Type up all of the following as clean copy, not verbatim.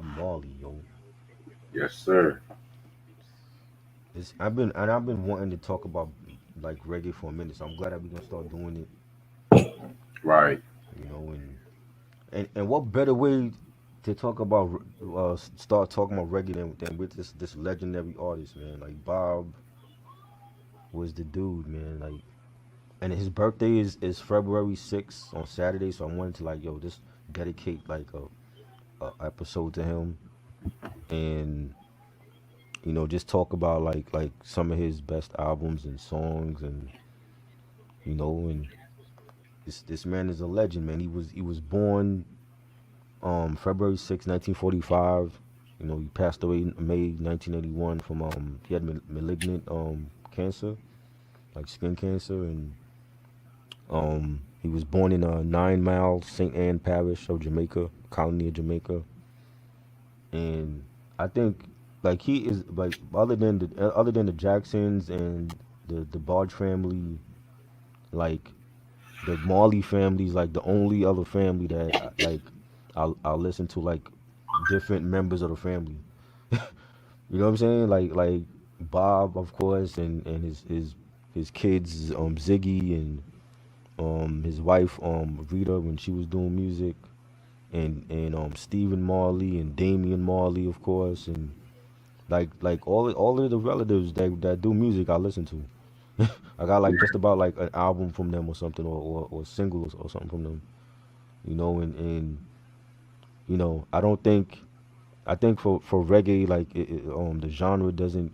Bob Marley, yo. Yes, sir. I've been wanting to talk about like reggae for a minute, so I'm glad that we're gonna start doing it. Right. You know, and what better way to talk about start talking about reggae than with this legendary artist, man. Like Bob was the dude, man. Like, and his birthday is February 6th on Saturday, so I wanted to like, yo, just dedicate like a episode to him, and just talk about like some of his best albums and songs, and and this man is a legend, man. He was born February 6th, 1945. He passed away in May 1981 from he had malignant cancer, like skin cancer, and he was born in 9 Mile, St. Anne Parish of Jamaica, colony of Jamaica. And I think like he is like other than the Jacksons and the Barge family, like the Marley family's like the only other family that like I'll listen to like different members of the family. You know what I'm saying? Like Bob, of course, and his kids, Ziggy, and his wife, Rita, when she was doing music, and Stephen Marley and Damian Marley, of course, and like all of the relatives that do music I listen to. I got like just about like an album from them or something, or singles or something from them. And I don't think I think for reggae, like the genre doesn't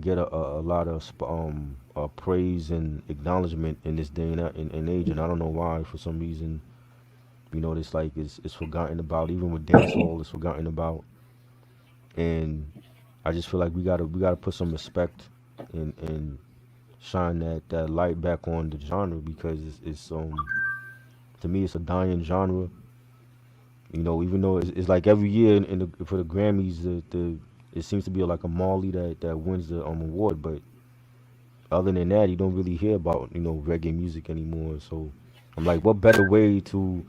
get a lot of praise and acknowledgement in this day and age, and I don't know why. For some reason, it's like it's forgotten about. Even with dancehall, it's forgotten about, and I just feel like we gotta put some respect and shine that light back on the genre, because it's to me it's a dying genre. Even though it's like every year for the Grammys, the it seems to be like a Marley that wins the award, but other than that, you don't really hear about reggae music anymore. So I'm like, what better way to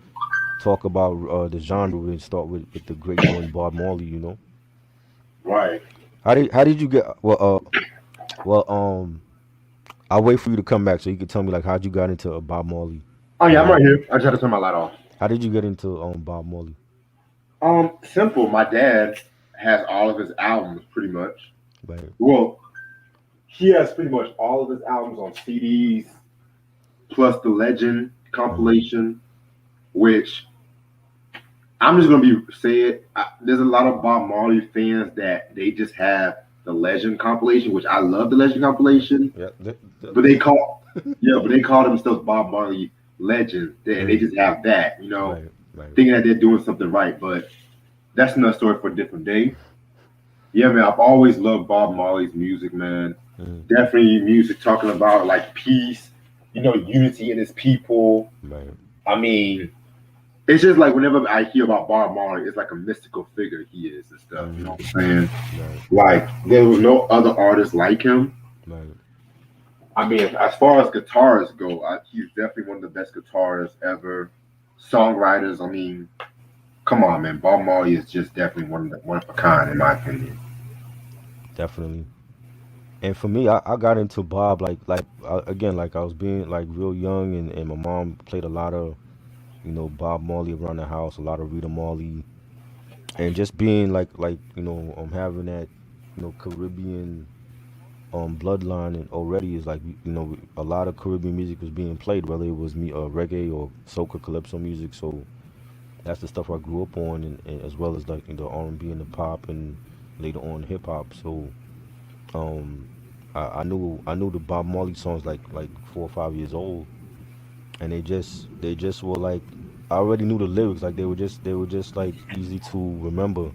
talk about the genre and start with the great one, Bob Marley? Right. How did you get I'll wait for you to come back so you can tell me like how'd you got into Bob Marley. Oh yeah, I'm Um, right here. I just had to turn my light off. how did you get into Bob Marley? Simple. My dad has all of his albums pretty much. Right. Well, he has pretty much all of his albums on CDs, plus the Legend Mm-hmm. compilation, which I'm just gonna be say it. There's a lot of Bob Marley fans that they just have the Legend compilation, which I love the Legend compilation, Yeah. but they call yeah, but they call themselves Bob Marley Legends, and they Mm, just have that, right. Right. thinking that they're doing something right. But that's another story for a different day. Yeah, man, I've always loved Bob Marley's music, man. Mm, Definitely music talking about like peace, unity in his people. right. I mean, it's just like whenever I hear about Bob Marley, it's like a mystical figure he is and stuff. You know Mm-hmm. what I'm saying? Right. Like there was no other artist like him. Right. I mean, as far as guitarists go, he's definitely one of the best guitarists ever. Songwriters, I mean, come on, man. Bob Marley is just definitely one of a kind, in my opinion. Definitely. And for me, I got into Bob again, like I was being like real young, and my mom played a lot of Bob Marley around the house, a lot of Rita Marley, and just being like having that Caribbean bloodline, and already is like a lot of Caribbean music was being played, whether it was me reggae or soca calypso music. So that's the stuff I grew up on, and as well as like the R&B and the pop, and later on hip hop. So um, I knew the Bob Marley songs like 4 or 5 years old, and they just were like I already knew the lyrics. Like they were just like easy to remember.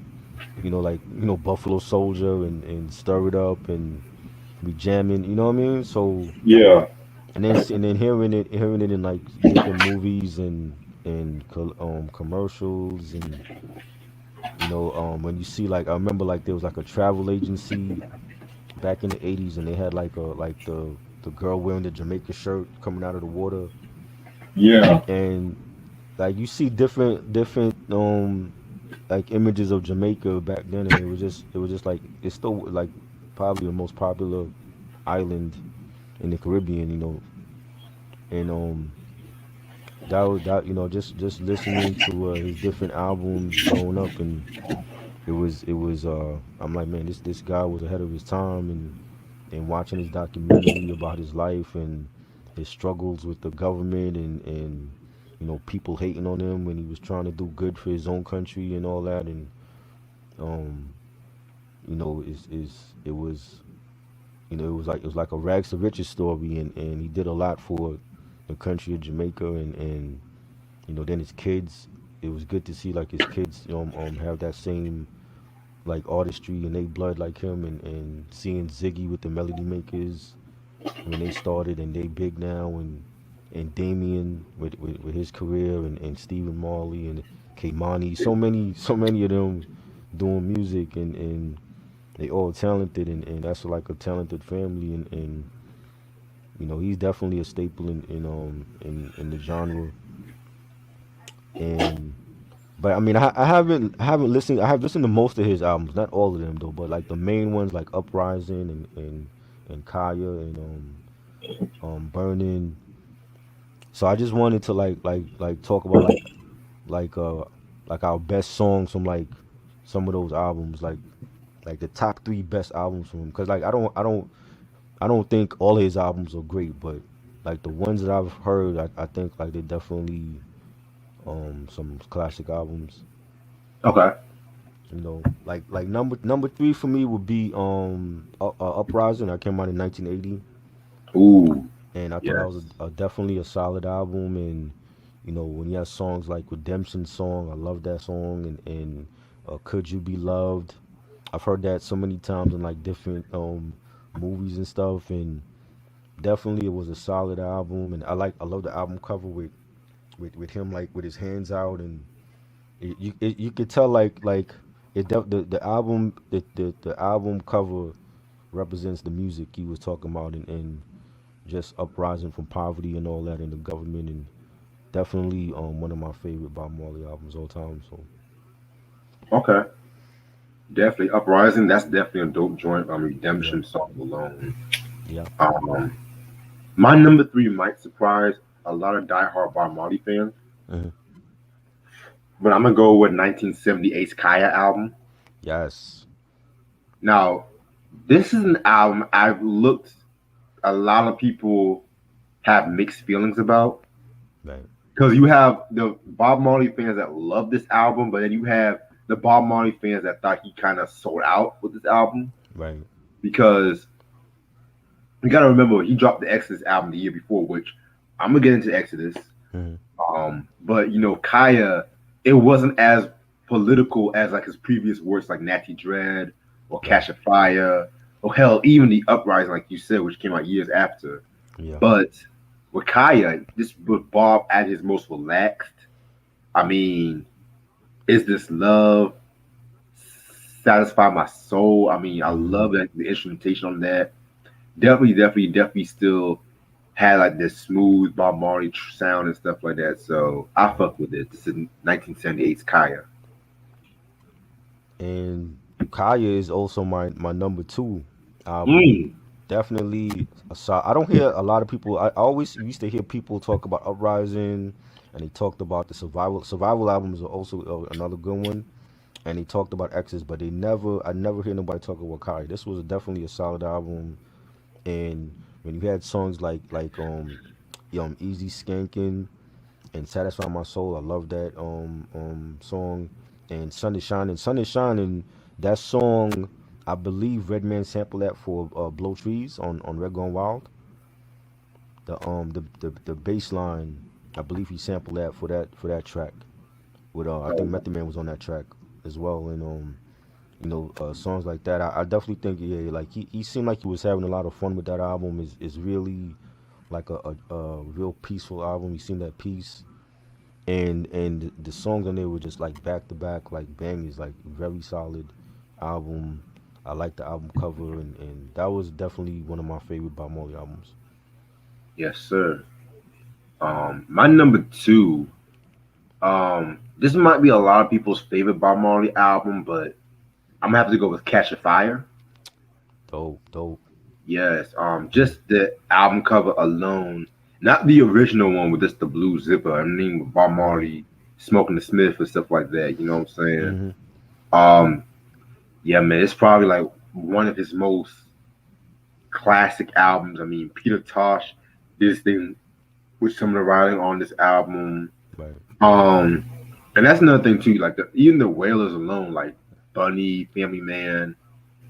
Like Buffalo Soldier and Stir It Up and be jamming. You know what I mean? So Yeah, and then hearing it in like different movies and commercials, and when you see like I remember like there was like a travel agency back in the 80s, and they had like the girl wearing the Jamaica shirt coming out of the water, yeah, and like you see different like images of Jamaica back then, and it was just like it's still like probably the most popular island in the Caribbean, you know, and that just listening to his different albums growing up, and it was I'm like, man, this guy was ahead of his time, and watching his documentary about his life and his struggles with the government, and people hating on him when he was trying to do good for his own country and all that, and um is it was it was like a rags to riches story, and he did a lot for the country of Jamaica, and then his kids. It was good to see like his kids have that same like artistry and they blood like him, and seeing Ziggy with the Melody Makers when they started and they big now, and Damien with his career, and Stephen Marley and K-Money, so many of them doing music, and they all talented, and that's like a talented family, and he's definitely a staple in the genre. And but I mean, I haven't listened. I have listened to most of his albums, not all of them though, but like the main ones like Uprising and Kaya and Burning. So I just wanted to like talk about like uh like our best songs from like some of those albums, like the top three best albums from him. Cause like I don't think all his albums are great, but like the ones that I've heard, I think like they're definitely some classic albums. Okay. Like number three for me would be Uprising. I came out in 1980, Ooh, and I thought that yes. was definitely a solid album. And when he has songs like Redemption Song, I love that song, and Could You Be Loved. I've heard that so many times in like different movies and stuff, and definitely it was a solid album. And I love the album cover with him like with his hands out, and you could tell the album the album cover represents the music he was talking about, and just uprising from poverty and all that in the government, and definitely one of my favorite Bob Marley albums all time. So Okay. Definitely Uprising. That's definitely a dope joint. yeah, Redemption song alone. yeah, Um, my number three might surprise a lot of diehard Bob Marley fans, hmm, but I'm gonna go with 1978's Kaya album. yes, Now, this is an album I've looked. A lot of people have mixed feelings about right, because you have the Bob Marley fans that love this album, but then you have the Bob Marley fans that thought he kind of sold out with this album right, because you got to remember he dropped the Exodus album the year before, which I'm gonna get into Exodus. hmm, But Kaya, it wasn't as political as like his previous works like Natty Dread or right, Cash of Fire or hell even the Uprising, like you said, which came out years after. yeah, But with Kaya, this with Bob at his most relaxed. I mean, is this love satisfy my soul? I mean, I hmm, love that the instrumentation on that. Definitely still had like this smooth Bob Marley sound and stuff like that. So I right. fuck with it. This is 1978's Kaya. And Kaya is also my number two album. Mm. Definitely I don't hear a lot of people. I always used to hear people talk about Uprising, and they talked about the survival albums are also another good one, and they talked about Exes, but I never hear nobody talk about Kai. This was definitely a solid album, and when you had songs like Easy Skanking and Satisfy My Soul, I love that song, and Sun is Shining. That song, I believe Redman sampled that for Blow Trees on Red Gone Wild. The bass line, I believe he sampled that for that track. With I think Method Man was on that track as well, and songs like that. I definitely think, yeah, like he seemed like he was having a lot of fun with that album. Is really like a real peaceful album. He seemed at peace, and the songs on there were just like back to back like bangers, like very solid album. I like the album cover, and that was definitely one of my favorite Bob Marley albums. Yes, sir. My number two. This might be a lot of people's favorite Bob Marley album, but I'm gonna have to go with Catch a Fire. Dope, dope. Yes, just the album cover alone, not the original one with just the blue zipper. I mean, with Bob Right. Marley smoking the Smith and stuff like that. You know what I'm saying? Mm-hmm. Um, yeah, man, it's probably like one of his most classic albums. I mean, Peter Tosh did his thing with some of the writing on this album. Right. Um, and that's another thing too. Like even the Wailers alone, like Bunny, Family Man,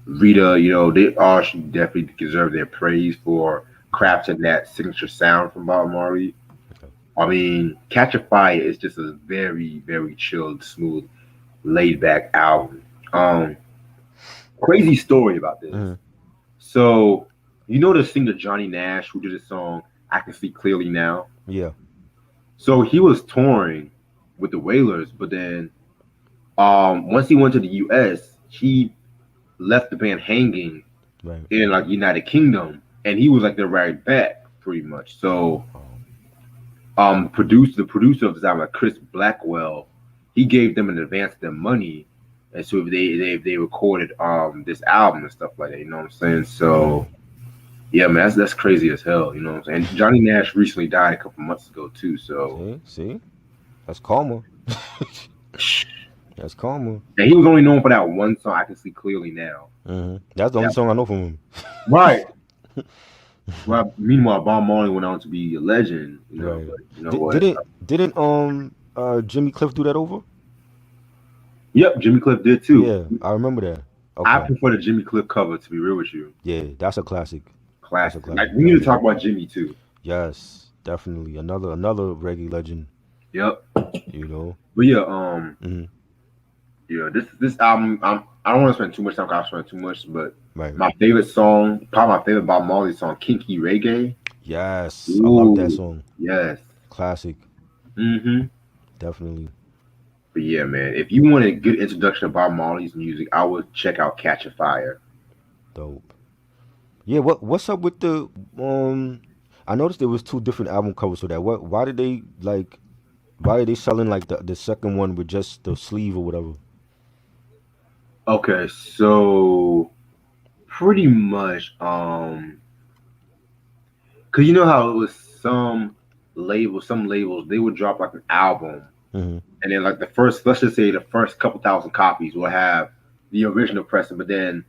Rita, they all should definitely deserve their praise for crafting that signature sound from Bob Marley. Okay. I mean, Catch a Fire is just a very, very chilled, smooth, laid back album. Um, Crazy story about this. Mm-hmm. So, you know the singer Johnny Nash who did a song "I Can See Clearly Now." Yeah. So he was touring with the Wailers, but then once he went to the U.S., he left the band hanging Right. in like United Kingdom, and he was like their right back pretty much. So Oh. the producer of this album, like Chris Blackwell, he gave them in advance their money, and so they recorded this album and stuff like that. You know what I'm saying? So Right. yeah, man, that's crazy as hell. You know what I'm saying? Johnny Nash recently died a couple months ago too. So See, see, that's karma. That's karma. and he was only known for that one song, "I Can See Clearly Now." Mm-hmm. That's the only Yeah, song I know from him. right. Well, meanwhile, Bob Marley went on to be a legend. Right. But you know what? Didn't Jimmy Cliff do that over? Yep, Jimmy Cliff did too. Yeah, I remember that. I Okay. prefer the Jimmy Cliff cover, to be real with you. Yeah, that's a classic. That's a Classic. Like classic. we need to talk about Jimmy too. Yes, definitely another reggae legend. Yep. You know. But yeah, Hmm. this album, I don't want to spend too much time because I spend too much, but Right. my favorite song, probably my favorite Bob Marley song, "Kinky Reggae." Yes, I love that Ooh, song. yes. Classic. Mm-hmm. Definitely. But yeah, man, if you want a good introduction to Bob Marley's music, I would check out "Catch a Fire." Dope. Yeah. What's up with the I noticed there was two different album covers for that. What? Why did they like? Why are they selling like the second one with just the sleeve or whatever? Okay, so pretty much, cause you know how it was some labels they would drop like an album, Hmm. and then like the first, let's just say the first couple thousand copies will have the original pressing, but then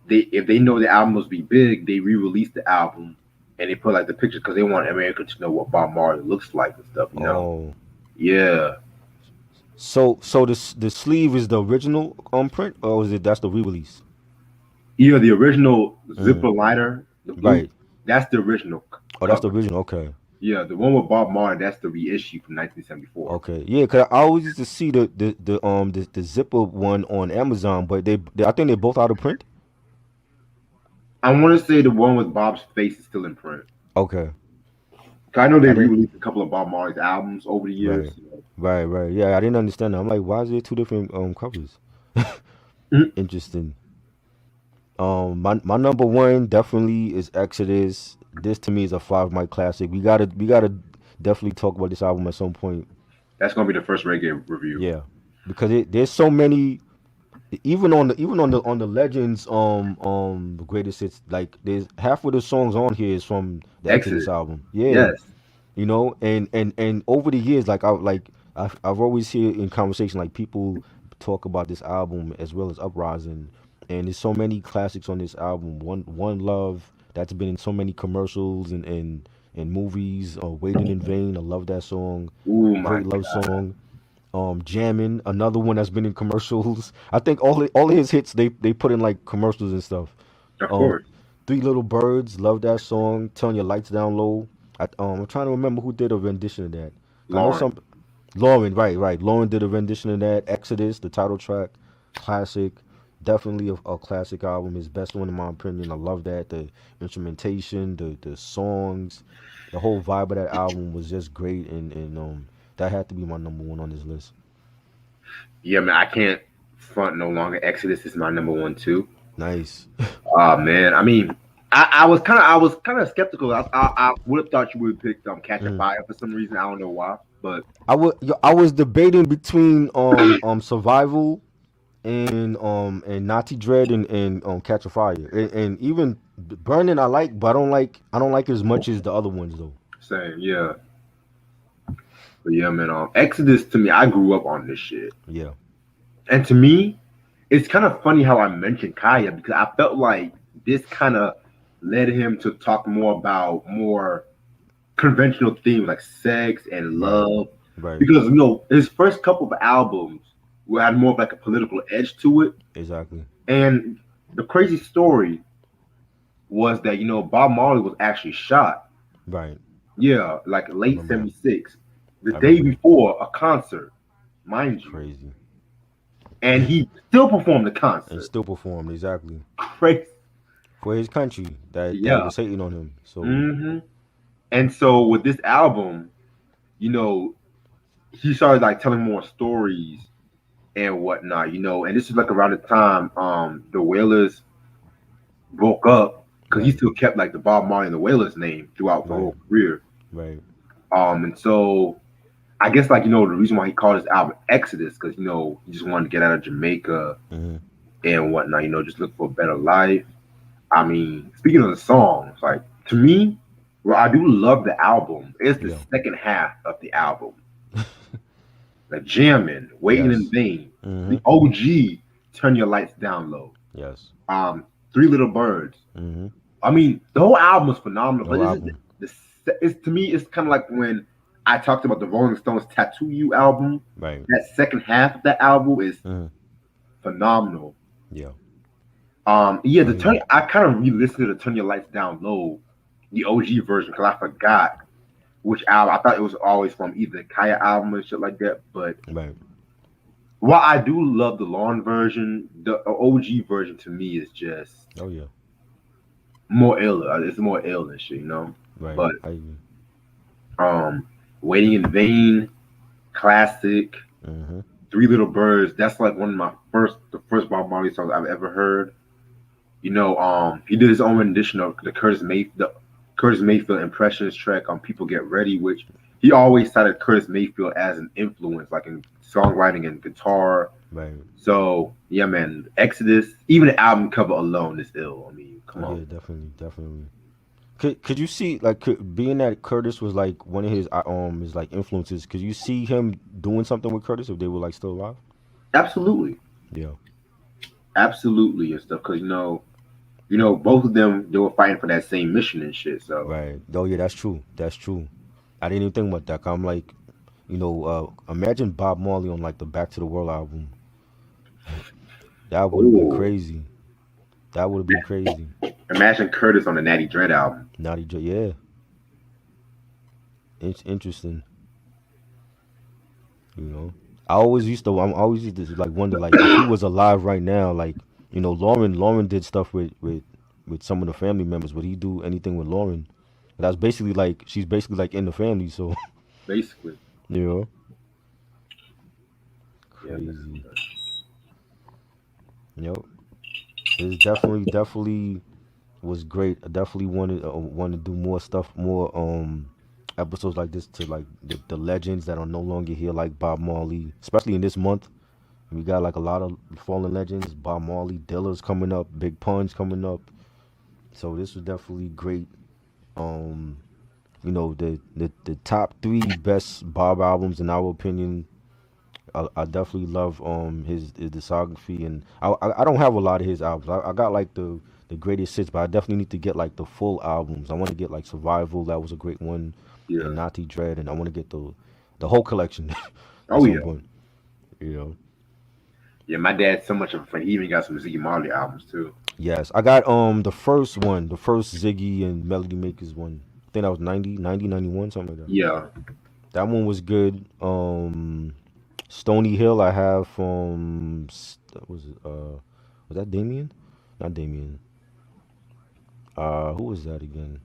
if they know the album must be big, they re-release the album and they put like the pictures because they want America to know what Bob Marley looks like and stuff. Oh. Yeah, So the sleeve is the original print or is it that's the re-release? yeah, the original Hmm. zipper liner, the blue, Right. that's the original Oh, that's the cover. original. Okay. Yeah, the one with Bob Marley, that's the reissue from 1974. Okay. Yeah, cause I always used to see the zipper one on Amazon, but they I think they both out of print. I want to say the one with Bob's face is still in print. Okay. 'Cause I know they I didn't. re-released a couple of Bob Marley's albums over the Right. years. Right. Right. Yeah, I didn't understand that. I'm like, why is there two different covers? Mhm. Interesting. My number one definitely is Exodus. This to me is a 5 mic classic. We gotta definitely talk about this album at some point. That's gonna be the first reggae review. Yeah, because there's so many. Even on the Legends the greatest hits, like there's half of the songs on here is from the Exodus Exodus. album. Yeah, Yes. and over the years, I've always hear in conversation like people talk about this album as well as Uprising, and there's so many classics on this album. One Love that's been in so many commercials and movies. Waiting in Vain, I love that song. Oh my Great love God. song. Jammin', another one that's been in commercials. I think all of his hits they put in like commercials and stuff. Of Um, course. Three Little Birds, love that song. Turn Your Lights Down Low. I'm trying to remember who did a rendition of that. I know Lauren. some. Lauren, right. Lauren did a rendition of that. Exodus, the title track, classic. Definitely a classic album. His best one in my opinion. I love that. The instrumentation, the songs, the whole vibe of that album was just great, and that had to be my number one on this list. Yeah, man, I can't front no longer. Exodus is my number one too. Nice. Oh man. I mean, I was kind of skeptical. I would have thought you would have picked Catch a Mhm. Fire for some reason. I don't know why. But I was debating between Survival and Naughty Dread and Catch a Fire and even Burning I like, but I don't like it as much as the other ones though. same, yeah. But yeah, man. Exodus to me, I grew up on this shit, Yeah, and to me, it's kind of funny how I mentioned Kaya because I felt like this kind of led him to talk more about more conventional themes like sex and right, love, right, because his first couple of albums had more of like a political edge to it. exactly, And the crazy story was that Bob Marley was actually shot. right. Yeah, like I late remember that. '76, the I day remember that. before a concert, mind you, Crazy, and he still performed the and concert. still performed exactly Crazy. for his country that Yeah. was hating on him. So hmm And so with this album, you know, he started like telling more stories and whatnot, and this is like around the time the Wailers broke up because he right, still kept like the Bob Marley and the Wailers name throughout the right, whole career. right. And so I guess like the reason why he called his album Exodus because he just wanted to get out of Jamaica Mm-hmm. and whatnot, just look for a better life. I mean, speaking of the songs, like to me, well, I do love the album. It's the Yeah. second half of the album, like jamming, waiting in Yes. vain, Mm-hmm. the OG, turn your lights down low, Yes. Three Little Birds. Mm-hmm. I mean, the whole album is phenomenal, The but whole this is album. it's to me, it's kind of like when I talked about the Rolling Stones "Tattoo You" album. Right. That second half of that album is Mm-hmm. phenomenal. Yeah. Yeah, I the hear you. turn. I kind of re-listened to "Turn Your Lights Down Low," the OG version, because I forgot which album. I thought it was always from either the Kaya album and shit like that. But Right. while I do love the Lawn version, the OG version to me is just Oh yeah. more ill. It's more ill and shit. Right. But I hear you. um, "Waiting in Vain," classic. Mm-hmm. "Three Little Birds." That's like one of the first Bob Marley songs I've ever heard. He did his own rendition of the Curtis Mayfield Impressions track on "People Get Ready," which he always cited Curtis Mayfield as an influence, like in songwriting and guitar. Right. So yeah, man, Exodus, even the album cover alone is ill. I mean, Oh come on. yeah. Definitely. Definitely. Could you see like being that Curtis was like one of his like influences? Could you see him doing something with Curtis if they were like still alive? Absolutely, Yeah. absolutely, and stuff. Because both of them they were fighting for that same mission and shit. So Right. Oh yeah. That's true. That's true. I didn't even think about that. 'Cause I'm like, imagine Bob Marley on like the Back to the World album. That would have been oh, crazy. That would have been crazy. imagine Curtis on the Natty Dread album. Naughty J. Yeah. It's interesting. You know. I'm always used to like wonder like if he was alive right now, like Lauren did stuff with some of the family members. Would he do anything with Lauren? That's basically like she's basically like in the family. So Basically, you know, yeah, man. crazy. Yep. It's definitely was great. I definitely wanted to do more stuff, more episodes like this to like the legends that are no longer here, like Bob Marley, especially in this month. We got like a lot of fallen legends. Bob Marley, Dilla's coming up, Big Punch coming up. So this was definitely great. Um, the top three best Bob albums in our opinion. I definitely love his discography, and I don't have a lot of his albums. I got like the greatest hits, but I definitely need to get like the full albums. I want to get like Survival, that was a great one, and Yeah. Naughty Dread, and I want to get the whole collection at Oh some yeah. point. You know. Yeah, my dad's so much of a fan. He even got some Ziggy Marley albums too. Yes, I got the first one, the first Ziggy and Melody Makers one. I think that was 90, 91, something like that. Yeah, That one was good. Stony Hill, I have that was that Damien? Not Damien. Who was that again?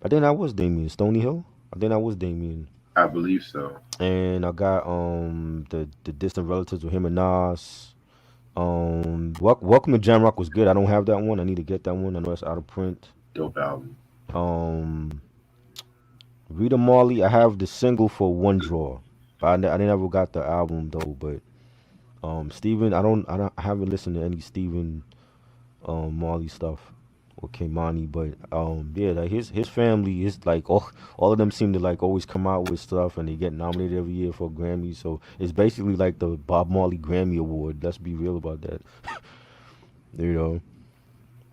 I think that was Damien. Stony Hill. I think that was Damien. I believe so. And I got the distant relatives with him and Nas. Welcome to Jamrock was good. I don't have that one. I need to get that one. I know it's out of print. Dope album. Um, Rita Marley, I have the single for One Draw, but I never got the album though. But Steven, I haven't listened to any Steven Marley stuff or Kimani, but yeah, like his family is like all of them seem to like always come out with stuff and they get nominated every year for Grammys. So it's basically like the Bob Marley Grammy Award. Let's be real about that, you know.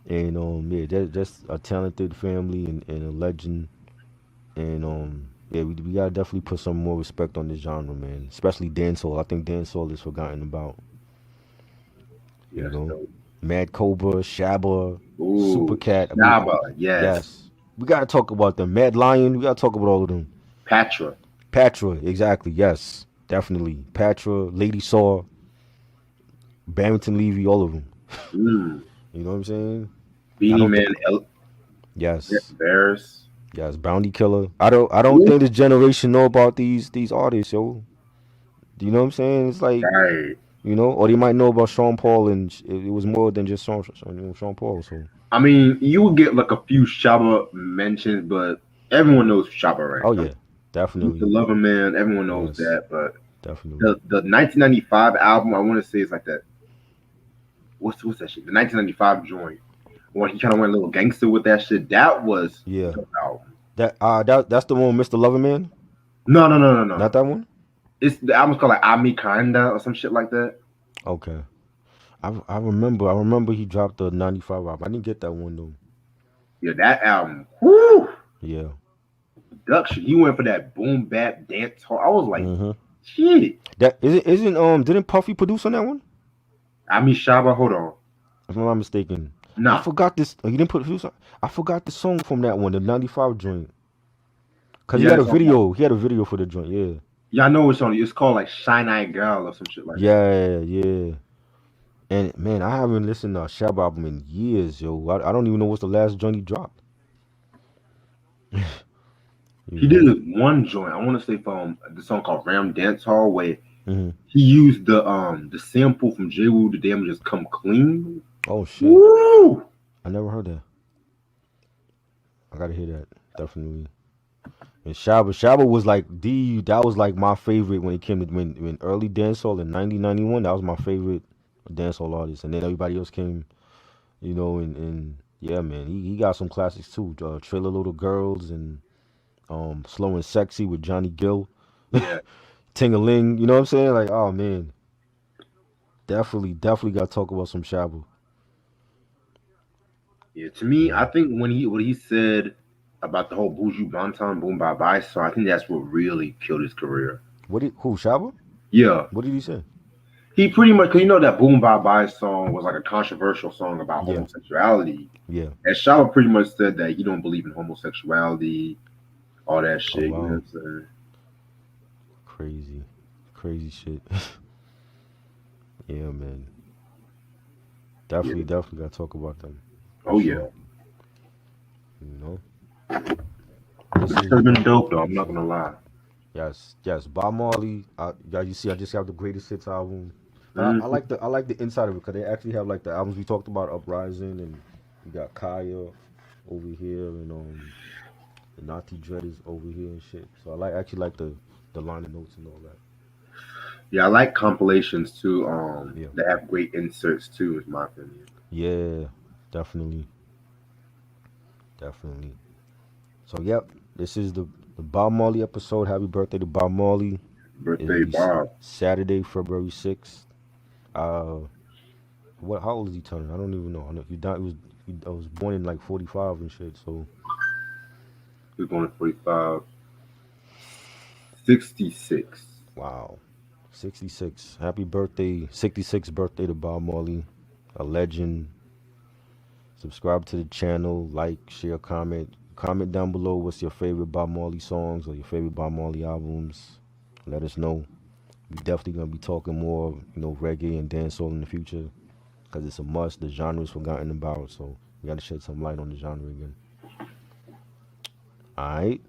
And yeah, that's a talented family and a legend. And yeah, we gotta definitely put some more respect on this genre, man. Especially dancehall. I think dancehall is forgotten about. You Yes, know, dope. Mad Cobra, Shabba, Super Ooh, Cat. Shaba, yes. Yes, we gotta talk about them. Mad Lion. We gotta talk about all of them. Patra. Patra, exactly. Yes, definitely. Patra, Lady Saw, Barrington Levy, all of them. Mm. You know what I'm saying? I Beanie don't think. Man, Yes, Bears. yes. Bounty Killer. I don't Ooh, think this generation know about these artists, yo. Do you know what I'm saying? It's like, right. or they might know about Sean Paul, and it was more than just Sean Paul. So, I mean, you will get like a few Shaba mentions, but everyone knows Shaba, right? oh I mean, yeah, Mr. definitely, Loverman, everyone knows yes, that. But definitely. the 1995 album, I want to say is like that. What's that shit? The 1995 joint when he kind of went a little gangster with that shit. That was Yeah, the album. that's the one with Mr. Loverman. No, no, no, no, no, Not no. that one. It's the album's called like Ami Kinda or some shit like that. Okay, I remember he dropped the '95 album. I didn't get that one though. Yeah, that album. Whoo! Yeah. Production. He went for that boom bap dance hall. I was like, Mm-hmm. shit. That isn't didn't Puffy produce on that one? Ami Shaba, hold on. If I'm not mistaken. I Nah. forgot this. He didn't produce. I forgot the song from that one, the '95 joint. Cause he Yeah, had a it's on that. video. He had a video for the joint. Yeah. Yeah, I know it's on. It's called like Shine Eye Girl or some shit like that. Yeah. Yeah. And man, I haven't listened to a Shab album in years, yo. I don't even know what's the last joint he dropped. You He did know. this one joint. I want to say from the song called Ram Dance Hall where Hmm. he used the sample from J Woo, the Damages Come Clean. Oh shit. Woo! I never heard that. I gotta hear that. Definitely. And Shabba was like that was like my favorite when it came to when early dancehall in 1991. That was my favorite dancehall artist, and then everybody else came, and yeah, man, he got some classics too. Trailer Little Girls and Slow and Sexy with Johnny Gill, Yeah, Ting-a-ling. You know what I'm saying? Like, oh man, definitely got to talk about some Shabba. yeah. To me, I Yeah. think when he what he said about the whole Buju Banton Boom Bye Bye song, I think that's what really killed his career. Who Shabba? Yeah, What did he say? he pretty much, cause you know that Boom Bye Bye song was like a controversial song about Yeah, homosexuality. yeah. And Shallow pretty much said that he don't believe in homosexuality, all that Oh shit. You know wow, what I'm saying? crazy, crazy shit. Yeah, man. Yeah. Definitely gotta talk about them for Oh yeah. sure. You know, this That should is have been dope though. I'm not so gonna lie. yes. Bob Marley. Yeah, you see, I just have the greatest hits album. But I Hmm. like the inside of it because they actually have like the albums we talked about, Uprising, and you got Kaya over here, and the Naughty Dread is over here and shit. So I actually like the liner notes and all that. Yeah, I like compilations too. Yeah, That have great inserts too, is my opinion. yeah, definitely, definitely. So yep, this is the Bob Marley episode. Happy birthday to Bob Marley. It'll Birthday be Bob. Saturday, February 6th. Uh, what? How old is he turning? I don't even know. I know he died. He was born in like 45 and shit. So He's going to 45. 66. wow, 66. Happy birthday, 66th birthday to Bob Marley, a legend. Subscribe to the channel, like, share, comment. Comment down below what's your favorite Bob Marley songs or your favorite Bob Marley albums. Let us know. We definitely gonna be talking more, reggae and dancehall in the future because it's a must. The genre is forgotten about, so we gotta shed some light on the genre again. All right.